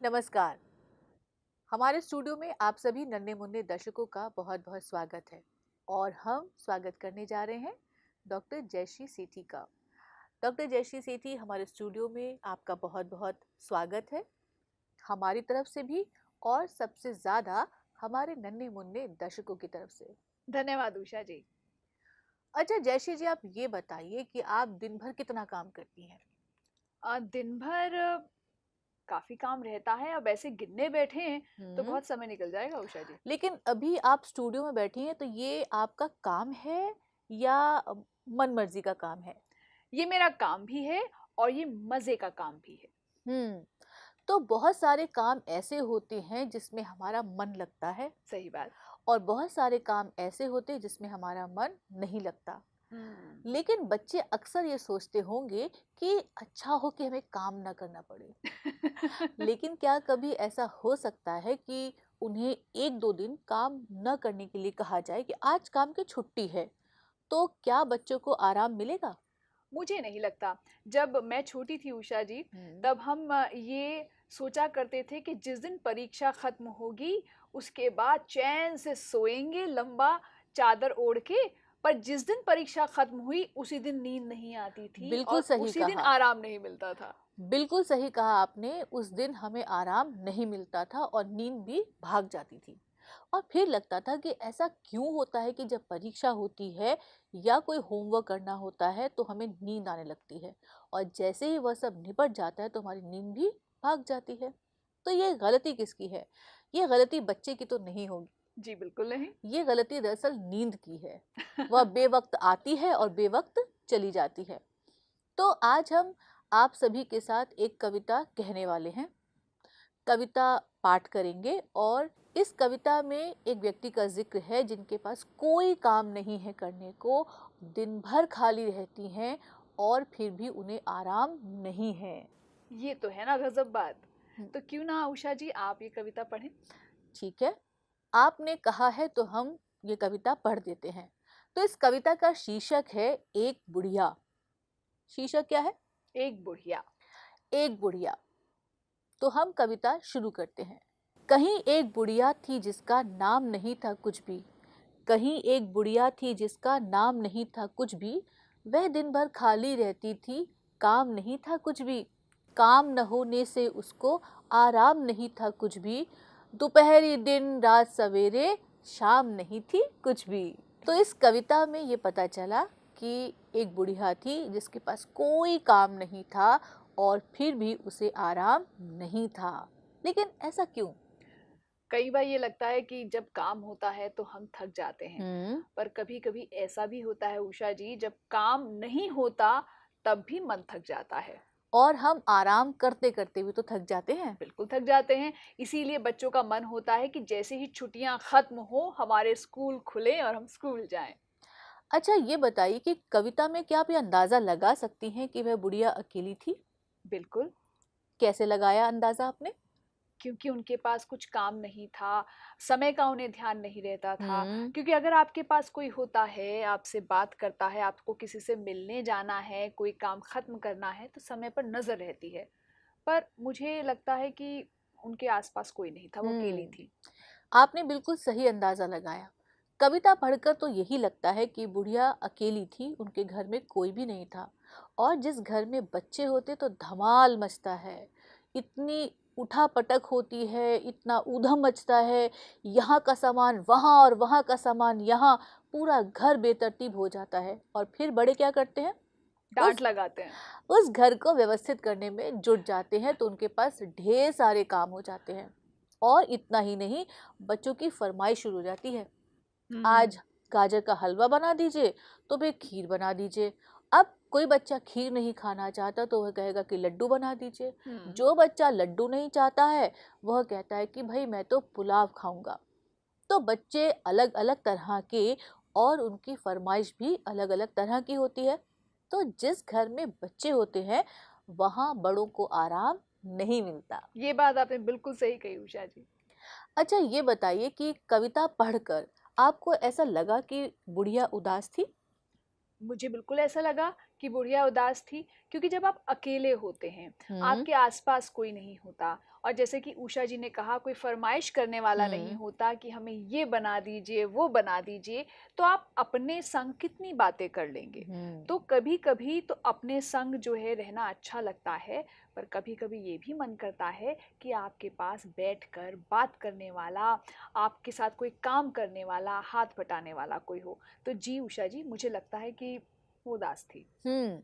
नमस्कार। हमारे स्टूडियो में आप सभी नन्हे मुन्ने दर्शकों का बहुत बहुत स्वागत है और हम स्वागत करने जा रहे हैं डॉक्टर जयश्री सेठी का। डॉक्टर जयश्री सेठी, हमारे स्टूडियो में आपका बहुत बहुत स्वागत है हमारी तरफ से भी और सबसे ज़्यादा हमारे नन्हे मुन्ने दर्शकों की तरफ से। धन्यवाद उषा जी। अच्छा जयश्री जी, आप ये बताइए कि आप दिन भर कितना काम करती हैं? दिन भर काफी काम रहता है। अब ऐसे गिनने बैठे हैं तो हम्म। बहुत समय निकल जाएगा उषा जी। लेकिन अभी आप स्टूडियो में बैठी हैं तो ये आपका काम है या मन मर्जी का काम है? ये मेरा काम भी है और ये मजे का काम भी है। हम्म। तो बहुत सारे काम ऐसे होते हैं जिसमें हमारा मन लगता है सही बात। और बहुत सारे काम ऐसे होते हैं जिसमें हमारा मन नहीं लगता। हम्म। लेकिन बच्चे अक्सर ये सोचते होंगे कि अच्छा हो कि हमें काम ना करना पड़े। लेकिन क्या कभी ऐसा हो सकता है कि उन्हें एक दो दिन काम न करने के लिए कहा जाए कि आज काम की छुट्टी है, तो क्या बच्चों को आराम मिलेगा? मुझे नहीं लगता। जब मैं छोटी थी उषा जी, हम्म। तब हम ये सोचा करते थे कि जिस दिन परीक्षा खत्म होगी उसके बाद चैन से सोएंगे लंबा चादर ओढ़ के। पर जिस दिन परीक्षा खत्म हुई उसी दिन नींद नहीं आती थी बिल्कुल और सही उसी दिन कहा। आराम नहीं मिलता था। बिल्कुल सही कहा आपने, उस दिन हमें आराम नहीं मिलता था और नींद भी भाग जाती थी। और फिर लगता था कि ऐसा क्यों होता है कि जब परीक्षा होती है या कोई होमवर्क करना होता है तो हमें नींद आने लगती है और जैसे ही वह सब निपट जाता है तो हमारी नींद भी भाग जाती है। तो ये गलती किसकी है? ये गलती बच्चे की तो नहीं होगी। जी बिल्कुल नहीं। ये गलती दरअसल नींद की है। वह बेवक्त आती है और बेवक्त चली जाती है। तो आज हम आप सभी के साथ एक कविता कहने वाले हैं। कविता पाठ करेंगे और इस कविता में एक व्यक्ति का जिक्र है जिनके पास कोई काम नहीं है करने को, दिन भर खाली रहती हैं और फिर भी उन्हें आराम नहीं है। ये तो है ना गजब बात। तो क्यों ना उषा जी आप ये कविता पढ़ें। ठीक है, आपने कहा है तो हम ये कविता पढ़ देते हैं। तो इस कविता का शीर्षक है एक बुढ़िया। शीर्षक क्या है? एक बुढ़िया। एक बुढ़िया। तो हम कविता शुरू करते हैं। कहीं एक बुढ़िया थी जिसका नाम नहीं था कुछ भी। कहीं एक बुढ़िया थी जिसका नाम नहीं था कुछ भी। वह दिन भर खाली रहती थी, काम नहीं था कुछ भी। काम न होने से उसको आराम नहीं था कुछ भी। दोपहरी दिन रात सवेरे, शाम नहीं थी कुछ भी। तो इस कविता में ये पता चला कि एक बुढ़िया थी जिसके पास कोई काम नहीं था और फिर भी उसे आराम नहीं था। लेकिन ऐसा क्यों? कई बार ये लगता है कि जब काम होता है तो हम थक जाते हैं। हम्म। पर कभी कभी ऐसा भी होता है उषा जी, जब काम नहीं होता तब भी मन थक जाता है। और हम आराम करते करते भी तो थक जाते हैं। बिल्कुल थक जाते हैं। इसीलिए बच्चों का मन होता है कि जैसे ही छुट्टियां खत्म हो हमारे स्कूल खुले और हम स्कूल जाएं। अच्छा ये बताइए कि कविता में क्या आप ये अंदाजा लगा सकती हैं कि वह बुढ़िया अकेली थी? बिल्कुल। कैसे लगाया अंदाजा आपने? क्योंकि उनके पास कुछ काम नहीं था, समय का उन्हें ध्यान नहीं रहता था। हम्म। क्योंकि अगर आपके पास कोई होता है, आपसे बात करता है, आपको किसी से मिलने जाना है, कोई काम खत्म करना है, तो समय पर नजर रहती है। पर मुझे लगता है कि उनके आसपास कोई नहीं था, वो अकेली हम्म। थी। आपने बिल्कुल सही अंदाजा लगाया। कविता पढ़कर तो यही लगता है कि बुढ़िया अकेली थी, उनके घर में कोई भी नहीं था। और जिस घर में बच्चे होते तो धमाल मचता है, इतनी उठापटक होती है, इतना ऊधम मचता है। यहाँ का सामान वहाँ और वहाँ का सामान यहाँ, पूरा घर बेतरतीब हो जाता है। और फिर बड़े क्या करते हैं? डांट उस लगाते हैं। उस घर को व्यवस्थित करने में जुट जाते हैं, तो उनके पास ढेर सारे काम हो जाते हैं। और इतना ही नहीं, बच्चों की फरमाइश शुरू हो जाती है। हम्म। आज गाजर का हलवा बना दीजिए, तो फिर खीर बना दीजिए। अब कोई बच्चा खीर नहीं खाना चाहता तो वह कहेगा कि लड्डू बना दीजिए। हम्म। जो बच्चा लड्डू नहीं चाहता है वह कहता है कि भाई मैं तो पुलाव खाऊंगा। तो बच्चे अलग अलग तरह के और उनकी फरमाइश भी अलग अलग तरह की होती है। तो जिस घर में बच्चे होते हैं वहाँ बड़ों को आराम नहीं मिलता। ये बात आपने बिल्कुल सही कही उषा जी। अच्छा ये बताइए कि कविता पढ़कर आपको ऐसा लगा कि बुढ़िया उदास थी? मुझे बिल्कुल ऐसा लगा कि बुढ़िया उदास थी, क्योंकि जब आप अकेले होते हैं, हुँ, आपके आसपास कोई नहीं होता, और जैसे कि उषा जी ने कहा, कोई फरमाइश करने वाला नहीं हुँ, होता कि हमें ये बना दीजिए, वो बना दीजिए, तो आप अपने संग कितनी बातें कर लेंगे। हुँ, तो कभी-कभी तो अपने संग जो है रहना अच्छा लगता है, पर कभी-कभी ये भी मन करता है कि आपके पास बैठकर बात करने वाला, आपके साथ कोई काम करने वाला, हाथ बटाने वाला कोई हो। तो जी उषा जी, मुझे लगता है कि वो उदास थी। हुँ।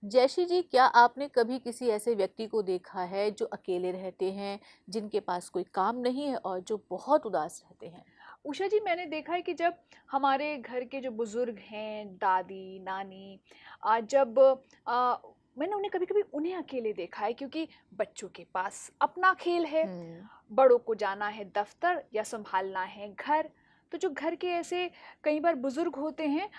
जैशी जी, क्या आपने कभी किसी ऐसे व्यक्ति को देखा है जो अकेले रहते हैं, जिनके पास कोई काम नहीं है और जो बहुत उदास रहते हैं? उषा जी, मैंने देखा है कि जब हमारे घर के जो बुजुर्ग हैं, दादी, नानी, जब मैंने उन्हें कभी-कभी उन्हें अकेले देखा है, क्योंकि बच्चों के पास अपना खेल है, हुँ, बड़ों को जाना है दफ्तर या संभालना है घर। तो जो घर के ऐसे कई बार बुजुर्ग होते हैं,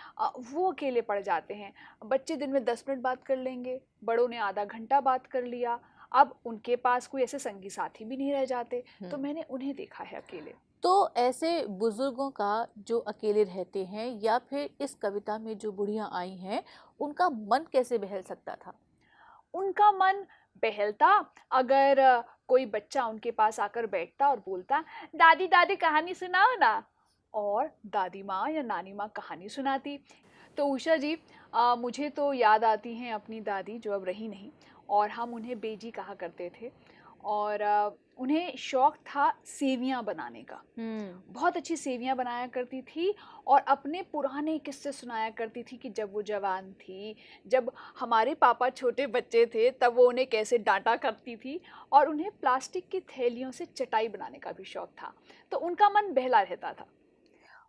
वो अकेले पड़ जाते हैं। बच्चे दिन में 10 मिनट बात कर लेंगे, बड़ों ने आधा घंटा बात कर लिया, अब उनके पास कोई ऐसे संगी साथी भी नहीं रह जाते, हुँ। तो मैंने उन्हें देखा है अकेले। तो ऐसे बुजुर्गों का जो अकेले रहते हैं या फिर इस कविता में जो बुढ़ियाँ आई हैं, उनका मन कैसे बहल सकता था? उनका मन बहलता अगर कोई बच्चा उनके पास आकर बैठता और बोलता, दादी दादी कहानी सुनाओ ना, और दादी माँ या नानी माँ कहानी सुनाती। तो उषा जी, मुझे तो याद आती हैं अपनी दादी जो अब रही नहीं, और हम उन्हें बेजी कहा करते थे, और उन्हें शौक था सेवियां बनाने का। हुँ। बहुत अच्छी सेवियाँ बनाया करती थी, और अपने पुराने किस्से सुनाया करती थी कि जब वो जवान थी, जब हमारे पापा छोटे बच्चे थे, तब वो उन्हें कैसे डाँटा करती थी, और उन्हें प्लास्टिक की थैलियों से चटाई बनाने का भी शौक था। तो उनका मन बहला रहता था।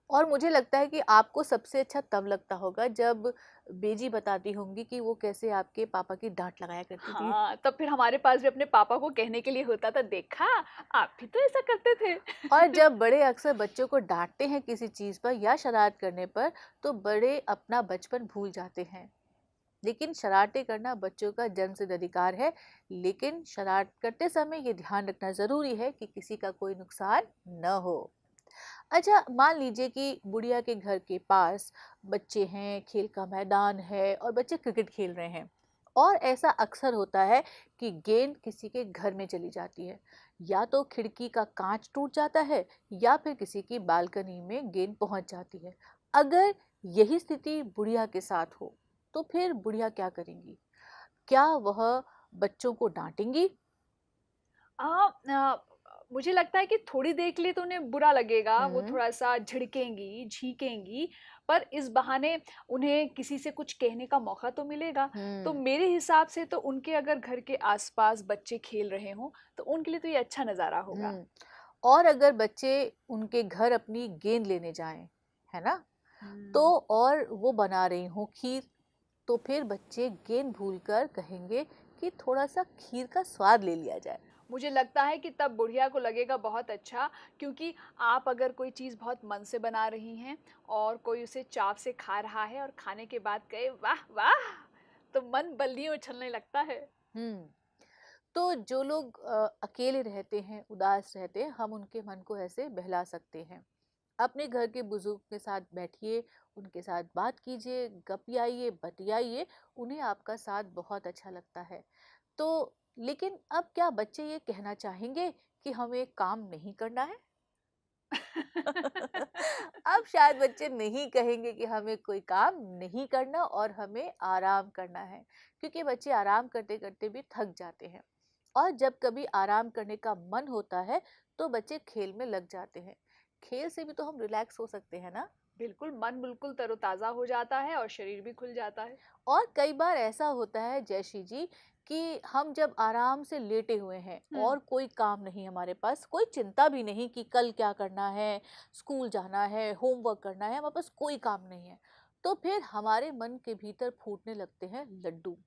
और मुझे लगता है कि आपको सबसे अच्छा तब लगता होगा जब बेजी बताती होंगी कि वो कैसे आपके पापा की डाँट लगाया करती थी। हाँ, तब फिर हमारे पास भी अपने पापा को कहने के लिए होता था, देखा, आप भी तो ऐसा करते और थे। जब बड़े अक्सर बच्चों को डाँटते हैं किसी चीज़ पर या शरारत करने पर, तो बड़े अपना बचपन भूल जाते हैं। लेकिन शरारतें करना बच्चों का जन्मसिद्ध अधिकार है, लेकिन शरारत करते समय ये ध्यान रखना ज़रूरी है कि किसी का कोई नुकसान न हो। अच्छा, मान लीजिए कि बुढ़िया के घर के पास बच्चे हैं, खेल का मैदान है और बच्चे क्रिकेट खेल रहे हैं, और ऐसा अक्सर होता है कि गेंद किसी के घर में चली जाती है, या तो खिड़की का कांच टूट जाता है या फिर किसी की बालकनी में गेंद पहुंच जाती है। अगर यही स्थिति बुढ़िया के साथ हो, तो फिर बुढ़िया क्या करेंगी? क्या वह बच्चों को डांटेंगी? मुझे लगता है कि थोड़ी देर के लिए तो उन्हें बुरा लगेगा, वो हम्म। थोड़ा-सा झिड़केंगी, झीकेंगी, पर इस बहाने उन्हें किसी से कुछ कहने का मौका तो मिलेगा। तो हम्म। मेरे हिसाब से तो उनके अगर घर के आस-पास बच्चे खेल रहे हों, तो उनके लिए तो ये अच्छा नज़ारा होगा। हम्म। और अगर बच्चे उनके घर अपनी गेंद लेने जाएं, है ना, तो हुँ। और वो बना रही हूँ खीर, तो फिर बच्चे गेंद भूलकर कहेंगे कि थोड़ा सा खीर का स्वाद ले लिया जाए। मुझे लगता है कि तब बुढ़िया को लगेगा बहुत अच्छा, क्योंकि आप अगर कोई चीज़ बहुत मन से बना रही हैं और कोई उसे चाव से खा रहा है, और खाने के बाद कहे वाह वाह, तो मन बल्लियों उछलने लगता है। हम्म। तो जो लोग अकेले रहते हैं, उदास रहते हैं, हम उनके मन को ऐसे बहला सकते हैं। अपने घर के बुजुर्ग के साथ बैठिए, उनके साथ बात कीजिए, गपियाइए, बतियाइए, उन्हें आपका साथ बहुत अच्छा लगता है। तो लेकिन अब क्या बच्चे ये कहना चाहेंगे कि हमें काम नहीं करना है? अब शायद बच्चे नहीं कहेंगे कि हमें कोई काम नहीं करना और हमें आराम करना है, क्योंकि बच्चे आराम करते करते भी थक जाते हैं, और जब कभी आराम करने का मन होता है तो बच्चे खेल में लग जाते हैं। खेल से भी तो हम रिलैक्स हो सकते हैं ना। बिल्कुल, मन बिल्कुल तरोताज़ा हो जाता है और शरीर भी खुल जाता है। और कई बार ऐसा होता है जयश्री जी कि हम जब आराम से लेटे हुए हैं हुँ। और कोई काम नहीं, हमारे पास कोई चिंता भी नहीं कि कल क्या करना है, स्कूल जाना है, होमवर्क करना है, हमारे पास कोई काम नहीं है, तो फिर हमारे मन के भीतर फूटने लगते हैं लड्डू,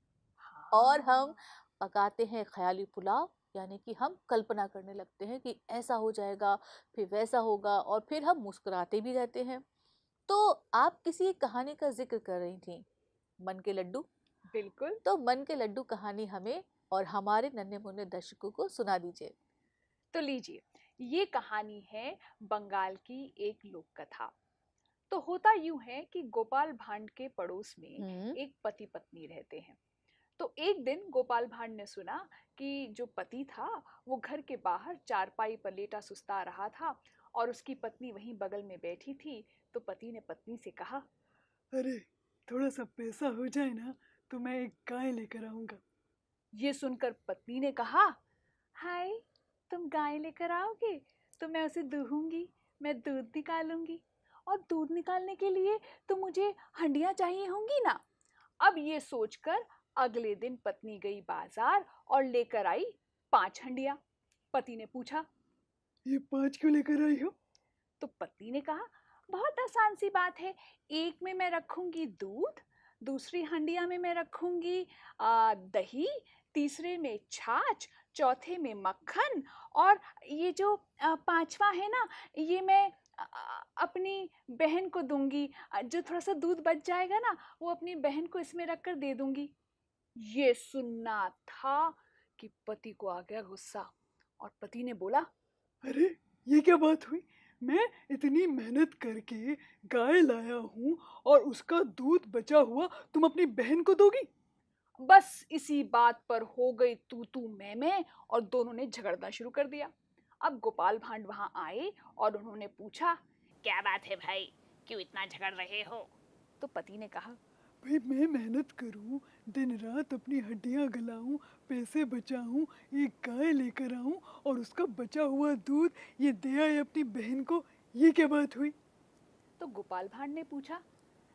और हम हाँ। पकाते हैं ख्याली पुलाव, यानी कि हम कल्पना करने लगते हैं कि ऐसा हो जाएगा, फिर वैसा होगा, और फिर हम मुस्कुराते भी रहते हैं। तो आप किसी कहानी का जिक्र कर रही थी, मन के लड्डू। बिल्कुल। तो मन के लड्डू कहानी हमें और हमारे नन्हे मुन्ने दर्शकों को सुना दीजिए। तो लीजिए, ये कहानी है बंगाल की एक लोक कथा। तो होता यूं है कि गोपाल भांड के पड़ोस में हम्म। एक पति पत्नी रहते हैं। तो एक दिन गोपाल भांड ने सुना कि जो पति था वो घर के बाहर चारपाई पर लेटा सुस्ता रहा था और उसकी पत्नी वहीं बगल में बैठी थी। तो पति ने पत्नी से कहा, अरे, थोड़ा सा पैसा हो जाए ना तो मैं एक गाय लेकर आऊंगा। ये सुनकर पत्नी ने कहा, हाय, तुम गाय लेकर आओगे तो मैं उसे दूहूंगी, मैं दूध निकालूंगी, और दूध निकालने के लिए तो मुझे हंडियां चाहिए होंगी ना। अब ये सोचकर अगले दिन पत्नी गई बाजार और लेकर आई 5 हंडियां। पति ने पूछा, ये 5 क्यों लेकर आई हो? तो पत्नी ने कहा, बहुत आसान सी बात है, एक में मैं रखूंगी दूध, दूसरी हंडिया में मैं रखूंगी दही, तीसरे में छाछ, चौथे में मक्खन, और ये जो पांचवा है ना, ये मैं अपनी बहन को दूंगी। जो थोड़ा सा दूध बच जाएगा ना, वो अपनी बहन को इसमें रखकर दे दूंगी। ये सुनना था कि पति को आ गया गुस्सा और पति ने बोला, अरे, ये क्या बात हुई? मैं इतनी मेहनत करके गाय लाया हूँ और उसका दूध बचा हुआ तुम अपनी बहन को दोगी? बस इसी बात पर हो गई तू तू मैं, और दोनों ने झगड़ना शुरू कर दिया। अब गोपाल भांड वहां आए और उन्होंने पूछा, क्या बात है भाई, क्यों इतना झगड़ रहे हो? तो पति ने कहा, भाई, मैं मेहनत करूँ, दिन रात अपनी हड्डियाँ गलाऊँ, पैसे बचाऊँ, एक गाय लेकर आऊँ और उसका बचा हुआ दूध ये दे आए अपनी बहन को, ये क्या बात हुई? तो गोपाल भांड ने पूछा,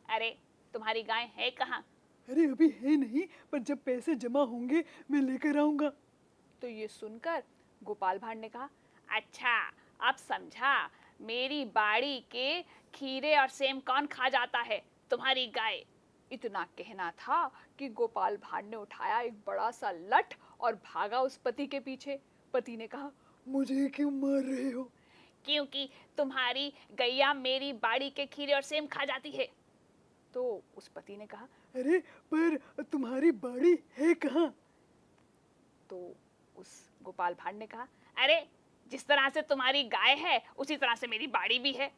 अरे तुम्हारी गाय है कहाँ? अरे, अभी है नहीं, पर जब पैसे जमा होंगे मैं लेकर आऊँगा। तो ये सुनकर गोपाल भांड ने कहा, अच्छा, अब समझा, मेरी बाड़ी के खीरे और सेम कौन खा जाता है? तुम्हारी गाय। इतना कहना था कि गोपाल भांड ने उठाया एक बड़ा सा लठ और भागा उस पति के पीछे। पति ने कहा, मुझे क्यों मार रहे हो? क्योंकि तुम्हारी गैया मेरी बाड़ी के खीरे और सेम खा जाती है। तो उस पति ने कहा, अरे, पर तुम्हारी बाड़ी है कहाँ? तो उस गोपाल भांड ने कहा, अरे जिस तरह से तुम्हारी गाय है उसी तरह से मेरी बाड़ी भी है।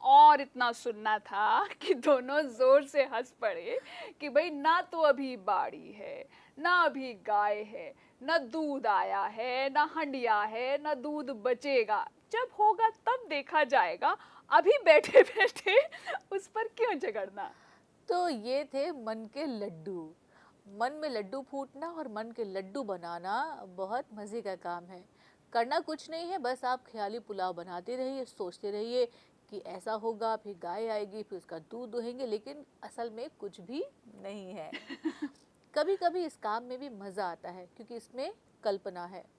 और इतना सुनना था कि दोनों जोर से हंस पड़े कि भाई ना तो अभी बाड़ी है, ना अभी गाय है, ना दूध आया है, ना हंडिया है, ना दूध बचेगा, जब होगा तब देखा जाएगा, अभी बैठे बैठे उस पर क्यों झगड़ना। तो ये थे मन के लड्डू। मन में लड्डू फूटना और मन के लड्डू बनाना बहुत मज़े का काम है। करना कुछ नहीं है, बस आप ख्याली पुलाव बनाते रहिए, सोचते रहिए कि ऐसा होगा, फिर गाय आएगी, फिर उसका दूध दुहेंगे, लेकिन असल में कुछ भी नहीं है। कभी कभी इस काम में भी मज़ा आता है क्योंकि इसमें कल्पना है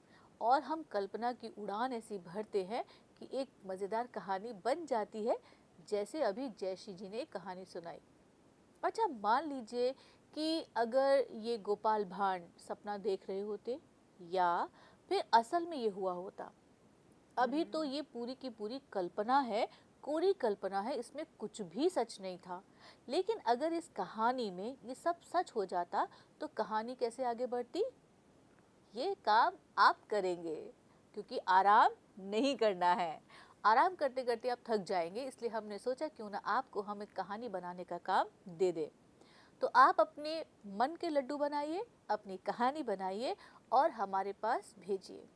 और हम कल्पना की उड़ान ऐसी भरते हैं कि एक मज़ेदार कहानी बन जाती है, जैसे अभी जयश्री जी ने कहानी सुनाई। अच्छा, मान लीजिए कि अगर ये गोपाल भांड सपना देख रहे होते या फिर असल में ये हुआ होता। अभी तो ये पूरी की पूरी कल्पना है, कोरी कल्पना है, इसमें कुछ भी सच नहीं था। लेकिन अगर इस कहानी में ये सब सच हो जाता तो कहानी कैसे आगे बढ़ती? ये काम आप करेंगे क्योंकि आराम नहीं करना है। आराम करते करते आप थक जाएंगे, इसलिए हमने सोचा क्यों ना आपको हम एक कहानी बनाने का काम दे दें। तो आप अपने मन के लड्डू बनाइए, अपनी कहानी बनाइए और हमारे पास भेजिए।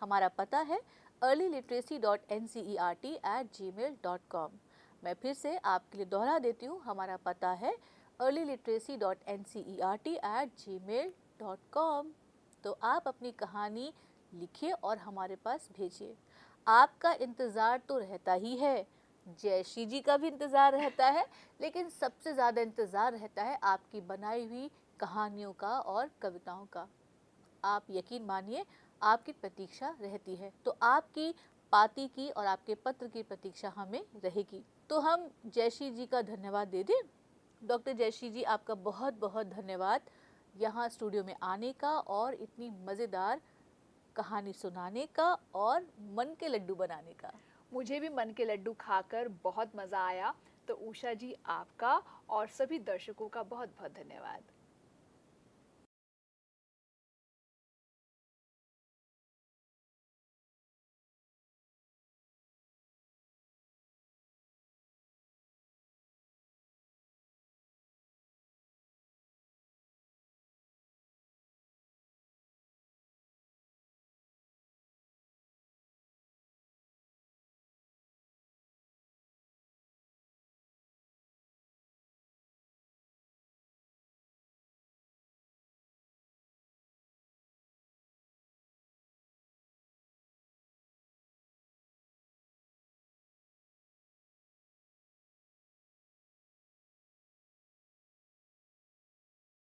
हमारा पता है earlyliteracy.ncert@gmail.com। मैं फिर से आपके लिए दोहरा देती हूँ, हमारा पता है earlyliteracy.ncert@gmail.com। तो आप अपनी कहानी लिखिए और हमारे पास भेजिए। आपका इंतज़ार तो रहता ही है, जयश्री जी का भी इंतज़ार रहता है, लेकिन सबसे ज़्यादा इंतज़ार रहता है आपकी बनाई हुई कहानियों का और कविताओं का। आप यकीन मानिए, आपकी प्रतीक्षा रहती है। तो आपकी पाती की और आपके पत्र की प्रतीक्षा हमें रहेगी। तो हम जयश्री जी का धन्यवाद दे दें। डॉक्टर जयश्री जी, आपका बहुत बहुत धन्यवाद यहाँ स्टूडियो में आने का और इतनी मज़ेदार कहानी सुनाने का और मन के लड्डू बनाने का। मुझे भी मन के लड्डू खाकर बहुत मज़ा आया। तो उषा जी, आपका और सभी दर्शकों का बहुत बहुत धन्यवाद।